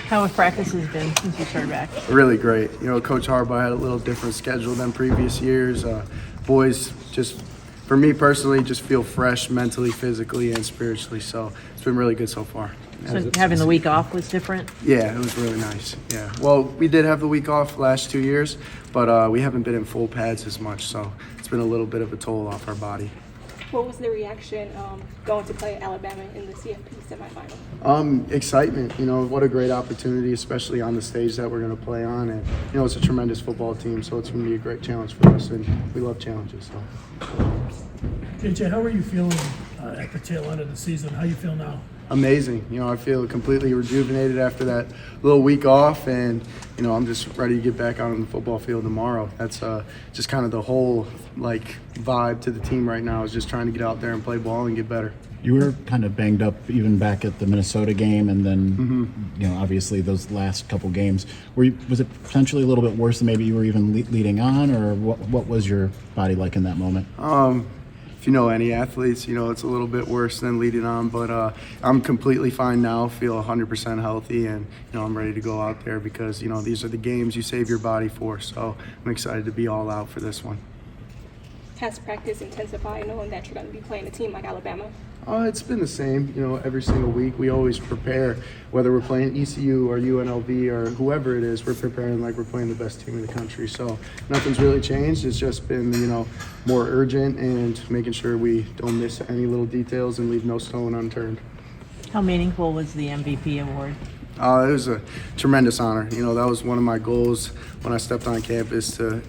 How have practices been since you started back? Really great. Coach Harbaugh had a little different schedule than previous years. Boys, just for me personally, just feel fresh mentally, physically, and spiritually. So it's been really good so far. So having the week off was different? Yeah, it was really nice. Yeah. Well, we did have the week off last 2 years, but we haven't been in full pads as much. So it's been a little bit of a toll off our body. What was the reaction going to play Alabama in the CFP semifinal? Excitement. What a great opportunity, especially on the stage that we're going to play on. And, it's a tremendous football team, so it's going to be a great challenge for us, and we love challenges. So. JJ, how are you feeling at the tail end of the season? How you feel now? Amazing. I feel completely rejuvenated after that little week off, and I'm just ready to get back out on the football field tomorrow. That's just kind of the whole vibe to the team right now, is just trying to get out there and play ball and get better. You were kind of banged up even back at the Minnesota game, and then obviously those last couple games. Was it potentially a little bit worse than maybe you were even leading on, or what was your body like in that moment? If you know any athletes, it's a little bit worse than leading on, but I'm completely fine now, feel 100% healthy, and I'm ready to go out there because these are the games you save your body for. So I'm excited to be all out for this one. Has practice intensified knowing that you're going to be playing a team like Alabama? It's been the same, every single week. We always prepare, whether we're playing ECU or UNLV or whoever it is, we're preparing like we're playing the best team in the country. So nothing's really changed. It's just been, more urgent and making sure we don't miss any little details and leave no stone unturned. How meaningful was the MVP award? It was a tremendous honor. That was one of my goals when I stepped on campus to,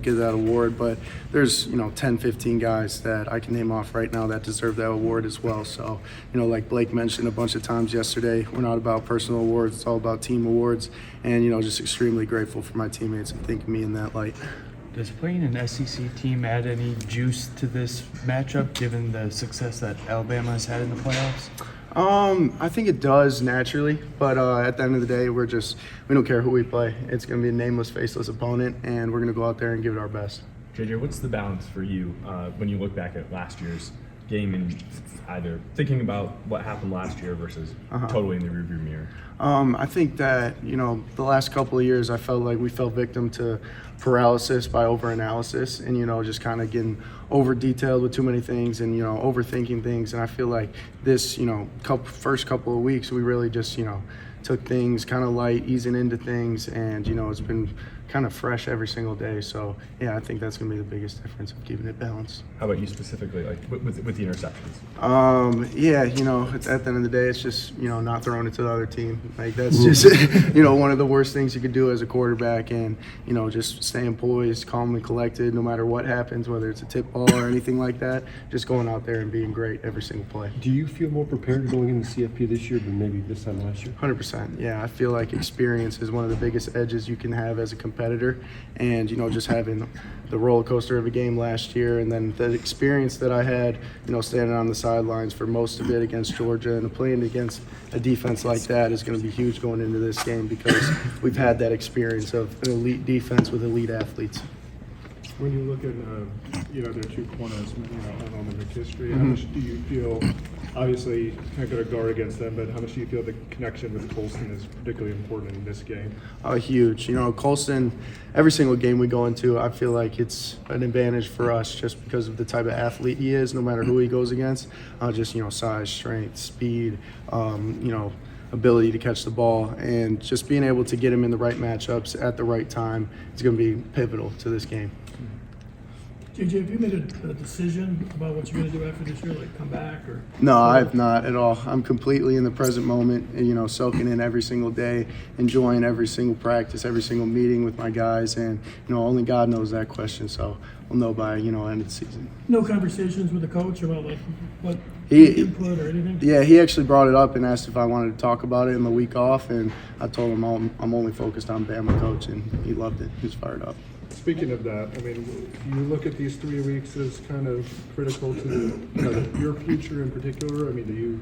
get that award. But there's, 10, 15 guys that I can name off right now that deserve that award as well. So, like Blake mentioned a bunch of times yesterday, we're not about personal awards. It's all about team awards. And, just extremely grateful for my teammates and thinking me in that light. Does playing an SEC team add any juice to this matchup, given the success that Alabama has had in the playoffs? I think it does naturally, but at the end of the day, we don't care who we play. It's going to be a nameless, faceless opponent, and we're going to go out there and give it our best. JJ, what's the balance for you when you look back at last year's game and either thinking about what happened last year versus totally in the rearview mirror? I think that, the last couple of years, I felt like we fell victim to paralysis by overanalysis and, just kind of getting over-detailed with too many things and, overthinking things. And I feel like this, first couple of weeks, we really just, took things kind of light, easing into things, and, it's been kind of fresh every single day. So, yeah, I think that's going to be the biggest difference of keeping it balanced. How about you specifically, like with the interceptions? Yeah, at the end of the day, it's just, not throwing it to the other team. Like, that's just, one of the worst things you could do as a quarterback, and, just staying poised, calm and collected, no matter what happens, whether it's a tip ball or anything like that, just going out there and being great every single play. Do you feel more prepared going into CFP this year than maybe this time last year? 100%. Yeah, I feel like experience is one of the biggest edges you can have as a competitor, and just having the roller coaster of a game last year, and then the experience that I had, standing on the sidelines for most of it against Georgia, and playing against a defense like that is going to be huge going into this game because we've had that experience of an elite defense with elite athletes. When you look at their two corners, on the McKissick, how much do you feel? Obviously, you can't go to guard against them, but how much do you feel the connection with Colson is particularly important in this game? Huge. Colson, every single game we go into, I feel like it's an advantage for us just because of the type of athlete he is, no matter who he goes against. Just, size, strength, speed, ability to catch the ball, and just being able to get him in the right matchups at the right time is going to be pivotal to this game. JJ, have you made a decision about what you're going to do after this year, like come back or? No, I have not at all. I'm completely in the present moment, soaking in every single day, enjoying every single practice, every single meeting with my guys, and, only God knows that question, so we'll know by, end of the season. No conversations with the coach about, like, what input or anything? Yeah, he actually brought it up and asked if I wanted to talk about it in the week off, and I told him I'm only focused on Bama coach, and he loved it. He was fired up. Speaking of that, you look at these 3 weeks as kind of critical to your future in particular. Do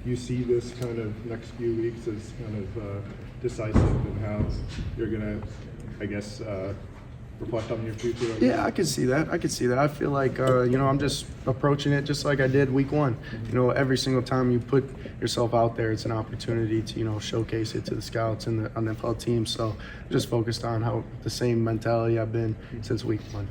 you see this kind of next few weeks as kind of decisive in how you're going to, reflect on your future? Yeah, I could see that. I feel like, I'm just approaching it just like I did week one. Every single time you put yourself out there, it's an opportunity to, showcase it to the scouts and the NFL team. So just focused on how the same mentality I've been since week one.